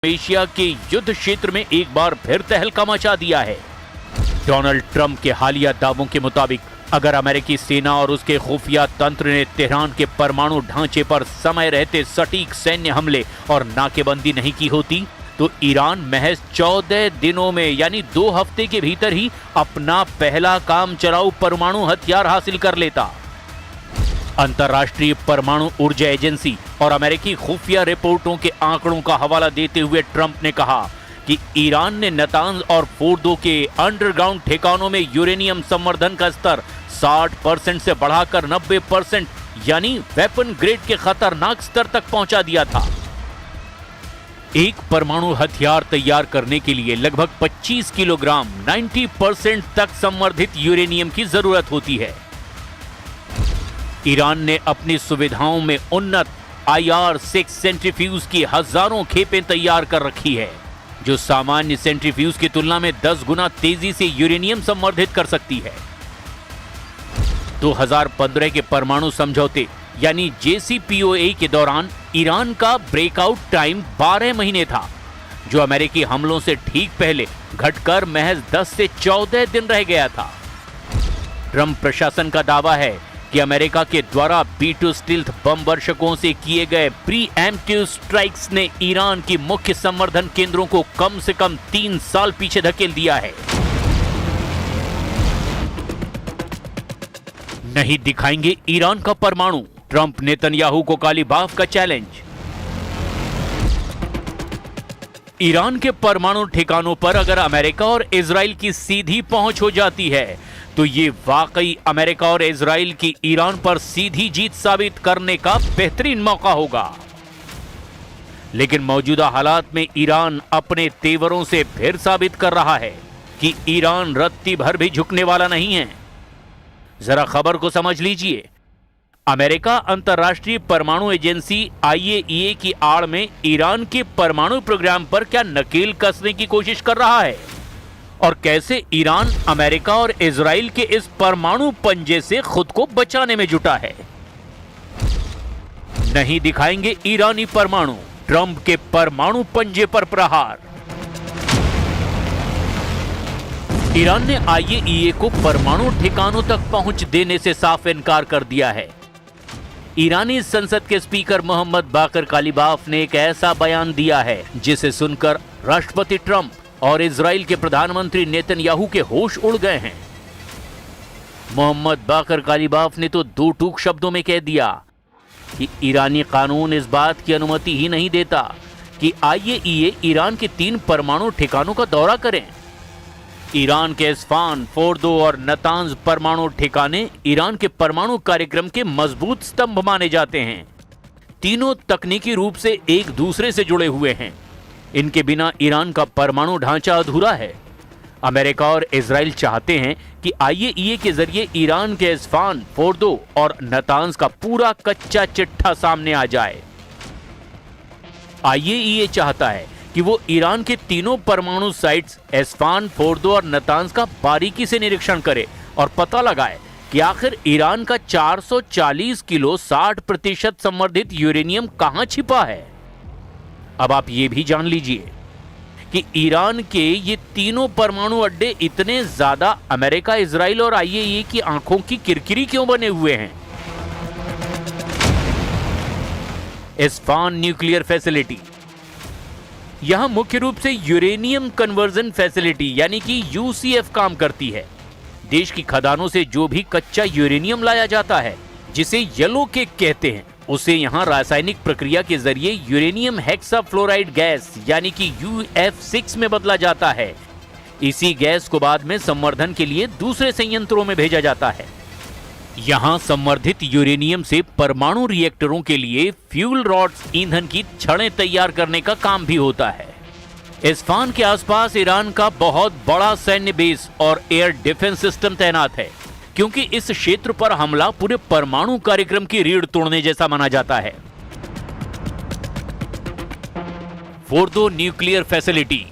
Asia के युद्ध क्षेत्र में एक बार फिर तहलका मचा दिया है। डोनाल्ड ट्रंप के हालिया दावों के मुताबिक अगर अमेरिकी सेना और उसके खुफिया तंत्र ने तेहरान के परमाणु ढांचे पर समय रहते सटीक सैन्य हमले और नाकेबंदी नहीं की होती तो ईरान महज 14 दिनों में यानी 2 हफ्ते के भीतर ही अपना पहला काम चलाऊ परमाणु हथियार हासिल कर लेता। अंतर्राष्ट्रीय परमाणु ऊर्जा एजेंसी और अमेरिकी खुफिया रिपोर्टों के आंकड़ों का हवाला देते हुए ट्रंप ने कहा कि ईरान ने नातांज और फोर्दो के अंडरग्राउंड ठिकानों में यूरेनियम संवर्धन का स्तर 60% से बढ़ाकर 90% यानी वेपन ग्रेड के खतरनाक स्तर तक पहुंचा दिया था। एक परमाणु हथियार तैयार करने के लिए लगभग 25 किलोग्राम 90% तक संवर्धित यूरेनियम की जरूरत होती है। ईरान ने अपनी सुविधाओं में उन्नत IR-6 सेंट्रीफ्यूज की हजारों खेपें तैयार कर रखी है, जो सामान्य सेंट्रीफ्यूज की तुलना में 10 गुना तेजी से यूरेनियम संवर्धित कर सकती है। 2015 के परमाणु समझौते यानी JCPOA के दौरान ईरान का ब्रेकआउट टाइम 12 महीने था, जो अमेरिकी हमलों से ठीक पहले घटकर महज 10 से 14 दिन रह गया था। ट्रंप प्रशासन का दावा है कि अमेरिका के द्वारा B-2 स्टील्थ बम वर्षकों से किए गए प्रीएम्प्टिव स्ट्राइक्स ने ईरान की मुख्य संवर्धन केंद्रों को कम से कम 3 साल पीछे धकेल दिया है। नहीं दिखाएंगे ईरान का परमाणु, ट्रंप नेतन्याहू को काली बाफ का चैलेंज। ईरान के परमाणु ठिकानों पर अगर अमेरिका और इजराइल की सीधी पहुंच हो जाती है तो ये वाकई अमेरिका और इजराइल की ईरान पर सीधी जीत साबित करने का बेहतरीन मौका होगा। लेकिन मौजूदा हालात में ईरान अपने तेवरों से फिर साबित कर रहा है कि ईरान रत्ती भर भी झुकने वाला नहीं है। जरा खबर को समझ लीजिए। अमेरिका अंतर्राष्ट्रीय परमाणु एजेंसी IAEA की आड़ में ईरान के परमाणु प्रोग्राम पर क्या नकेल कसने की कोशिश कर रहा है और कैसे ईरान अमेरिका और इजराइल के इस परमाणु पंजे से खुद को बचाने में जुटा है। नहीं दिखाएंगे ईरानी परमाणु, ट्रंप के परमाणु पंजे पर प्रहार। ईरान ने IAEA को परमाणु ठिकानों तक पहुंच देने से साफ इनकार कर दिया है। ईरानी संसद के स्पीकर मोहम्मद बाकर कालिबाफ ने एक ऐसा बयान दिया है जिसे सुनकर राष्ट्रपति ट्रंप और इजराइल के प्रधानमंत्री नेतन्याहू के होश उड़ गए हैं। मोहम्मद बाकर कालिबाफ ने तो 2 टूक शब्दों में कह दिया कि ईरानी कानून इस बात की अनुमति ही नहीं देता कि IAEA ईरान के 3 परमाणु ठिकानों का दौरा करें। ईरान के इस्फान, फोर्दो और नातांज परमाणु ठिकाने ईरान के परमाणु कार्यक्रम के मजबूत स्तंभ माने जाते हैं। तीनों तकनीकी रूप से एक दूसरे से जुड़े हुए हैं। इनके बिना ईरान का परमाणु ढांचा अधूरा है। अमेरिका और इजराइल चाहते हैं कि IAEA के जरिए ईरान के इस्फान, फोर्दो और नातांज का पूरा कच्चा चिट्ठा सामने आ जाए। IAEA चाहता है कि वो ईरान के तीनों परमाणु साइट्स इस्फान, फोर्दो और नातांज का बारीकी से निरीक्षण करे और पता लगाए कि आखिर ईरान का 440 किलो 60% संवर्धित यूरेनियम कहां छिपा है। अब आप ये भी जान लीजिए कि ईरान के ये तीनों परमाणु अड्डे इतने ज्यादा अमेरिका, इजराइल और IAEA की आंखों की किरकिरी क्यों बने हुए हैं। इस्फान न्यूक्लियर फैसिलिटी, यहां मुख्य रूप से यूरेनियम कन्वर्जन फैसिलिटी यानी कि UCF काम करती है। देश की खदानों से जो भी कच्चा यूरेनियम लाया जाता है, जिसे येलो केक कहते हैं, उसे यहां रासायनिक प्रक्रिया के जरिए यूरेनियम हेक्साफ्लोराइड गैस यानी कि UF6 में बदला जाता है। इसी गैस को बाद में संवर्धन के लिए दूसरे संयंत्रों में भेजा जाता है। यहां संवर्धित यूरेनियम से परमाणु रिएक्टरों के लिए फ्यूल रॉड्स ईंधन की छड़ें तैयार करने का काम भी होता है। इस्फान के आसपास ईरान का बहुत बड़ा सैन्य बेस और एयर डिफेंस सिस्टम तैनात है, क्योंकि इस क्षेत्र पर हमला पूरे परमाणु कार्यक्रम की रीढ़ तोड़ने जैसा माना जाता है। फोर्दो न्यूक्लियर फैसिलिटी,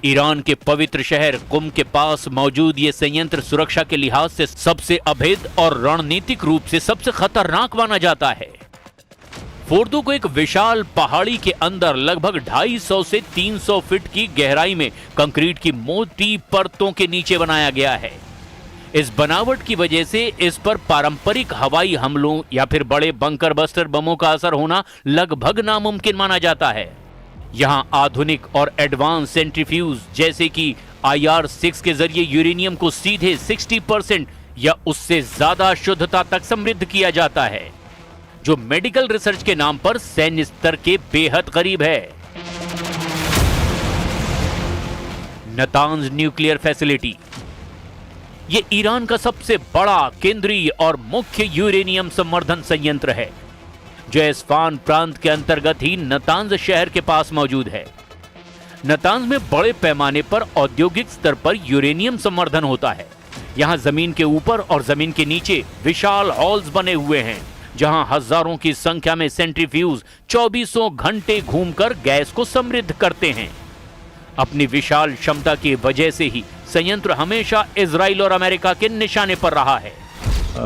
ईरान के पवित्र शहर कुम के पास मौजूद ये संयंत्र सुरक्षा के लिहाज से सबसे अभेद और रणनीतिक रूप से सबसे खतरनाक माना जाता है। फोर्दो को एक विशाल पहाड़ी के अंदर लगभग 250 से 300 फीट की गहराई में कंक्रीट की मोटी परतों के नीचे बनाया गया है। इस बनावट की वजह से इस पर पारंपरिक हवाई हमलों या फिर बड़े बंकर बस्टर बमों का असर होना लगभग नामुमकिन माना जाता है। यहां आधुनिक और एडवांस सेंट्रीफ्यूज जैसे कि IR-6 के जरिए यूरेनियम को सीधे 60% या उससे ज्यादा शुद्धता तक समृद्ध किया जाता है, जो मेडिकल रिसर्च के नाम पर सैन्य स्तर के बेहद करीब है। नतांज न्यूक्लियर फैसिलिटी ये ईरान का सबसे बड़ा केंद्रीय और मुख्य यूरेनियम संवर्धन संयंत्र है, जो इस्फान प्रांत के अंतर्गत ही नतांज शहर के पास मौजूद है। नतांज में बड़े पैमाने पर औद्योगिक स्तर पर यूरेनियम संवर्धन होता है। यहां जमीन के ऊपर और जमीन के नीचे विशाल हॉल्स बने हुए हैं, जहां हजारों की संख्या में सेंट्रीफ्यूज 24 घंटे घूमकर गैस को समृद्ध करते हैं। अपनी विशाल क्षमता की वजह से ही संयंत्र हमेशा इजराइल और अमेरिका के निशाने पर रहा है।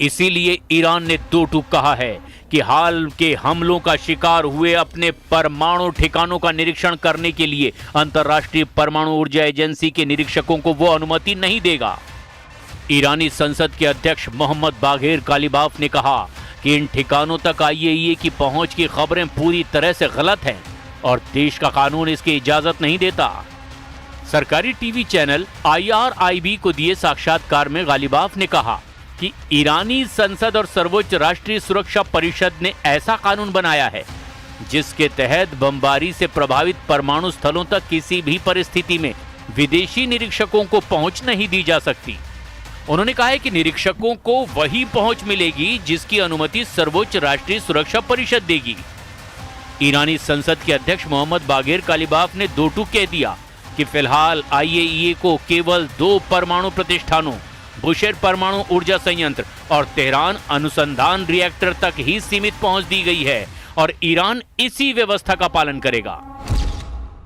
इसीलिए ईरान ने दो टूक कहा है कि हाल के हमलों का शिकार हुए अपने परमाणु ठिकानों का निरीक्षण करने के लिए अंतर्राष्ट्रीय परमाणु ऊर्जा एजेंसी के निरीक्षकों को वो अनुमति नहीं देगा। ईरानी संसद के अध्यक्ष मोहम्मद बाघेर कालिबाफ ने कहा कि इन ठिकानों तक IAEA की पहुंच की खबरें पूरी तरह से गलत हैं और देश का कानून इसकी इजाजत नहीं देता। सरकारी टीवी चैनल IRIB को दिए साक्षात्कार में गालिबाफ ने कहा कि ईरानी संसद और सर्वोच्च राष्ट्रीय सुरक्षा परिषद ने ऐसा कानून बनाया है जिसके तहत बमबारी से प्रभावित परमाणु स्थलों तक किसी भी परिस्थिति में विदेशी निरीक्षकों को पहुंच नहीं दी जा सकती। उन्होंने कहा है कि निरीक्षकों को वही पहुंच मिलेगी जिसकी अनुमति सर्वोच्च राष्ट्रीय सुरक्षा परिषद देगी। ईरानी संसद के अध्यक्ष मोहम्मद बाघेर कालिबाफ ने दो टूक कह दिया कि फिलहाल IAEA को केवल 2 परमाणु प्रतिष्ठानों बुशेर परमाणु ऊर्जा संयंत्र और तेहरान अनुसंधान रिएक्टर तक ही सीमित पहुंच दी गई है और ईरान इसी व्यवस्था का पालन करेगा।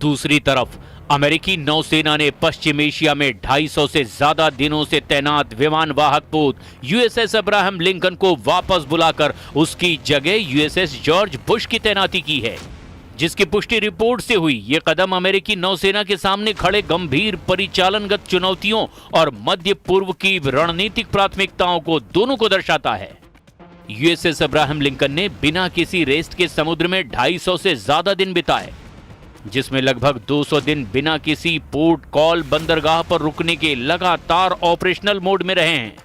दूसरी तरफ अमेरिकी नौसेना ने पश्चिम एशिया में 250 से ज्यादा दिनों से तैनात विमान वाहक पोत USS अब्राहम लिंकन को वापस बुलाकर उसकी जगह USS जॉर्ज बुश की तैनाती की है, जिसकी पुष्टि रिपोर्ट से हुई। ये कदम अमेरिकी नौसेना के सामने खड़े गंभीर परिचालनगत चुनौतियों और मध्य पूर्व की रणनीतिक प्राथमिकताओं को दोनों को दर्शाता है। USS अब्राहम लिंकन ने बिना किसी रेस्ट के समुद्र में 250 से ज्यादा दिन बिताए, जिसमें लगभग 200 दिन बिना किसी पोर्ट कॉल बंदरगाह पर रुकने के लगातार ऑपरेशनल मोड में रहे हैं।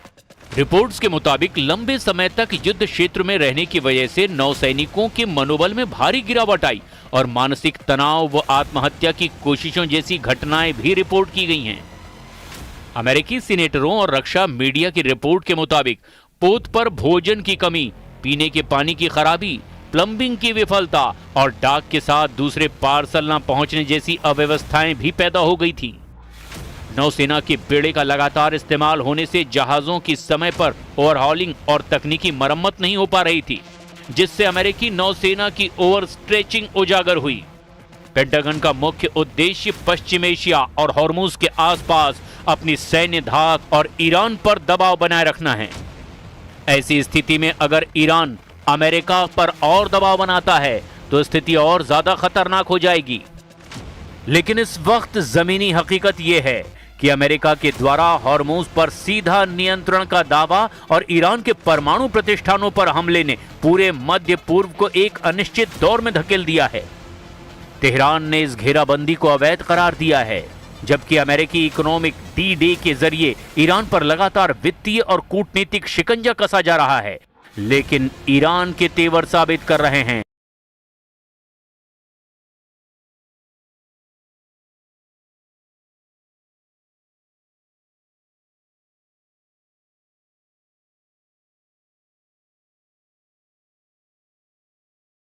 रिपोर्ट्स के मुताबिक लंबे समय तक युद्ध क्षेत्र में रहने की वजह से नौसैनिकों के मनोबल में भारी गिरावट आई और मानसिक तनाव व आत्महत्या की कोशिशों जैसी घटनाएं भी रिपोर्ट की गई हैं। अमेरिकी सीनेटरों और रक्षा मीडिया की रिपोर्ट के मुताबिक पोत पर भोजन की कमी, पीने के पानी की खराबी, प्लम्बिंग की विफलता और डाक के साथ दूसरे पार्सल न पहुंचने जैसी अव्यवस्थाएं भी पैदा हो गई थी। नौसेना के बेड़े का लगातार इस्तेमाल होने से जहाजों की समय पर ओवरहॉलिंग और तकनीकी मरम्मत नहीं हो पा रही थी, जिससे अमेरिकी नौसेना की ओवर स्ट्रेचिंग उजागर हुई। पेंटागन का मुख्य उद्देश्य पश्चिम एशिया और हॉर्मुज के आसपास अपनी सैन्य धाक और ईरान पर दबाव बनाए रखना है। ऐसी स्थिति में अगर ईरान अमेरिका पर और दबाव बनाता है तो स्थिति और ज्यादा खतरनाक हो जाएगी। लेकिन इस वक्त जमीनी हकीकत यह है कि अमेरिका के द्वारा हॉर्मुज पर सीधा नियंत्रण का दावा और ईरान के परमाणु प्रतिष्ठानों पर हमले ने पूरे मध्य पूर्व को एक अनिश्चित दौर में धकेल दिया है। तेहरान ने इस घेराबंदी को अवैध करार दिया है, जबकि अमेरिकी इकोनॉमिक D-Day के जरिए ईरान पर लगातार वित्तीय और कूटनीतिक शिकंजा कसा जा रहा है, लेकिन ईरान के तेवर साबित कर रहे हैं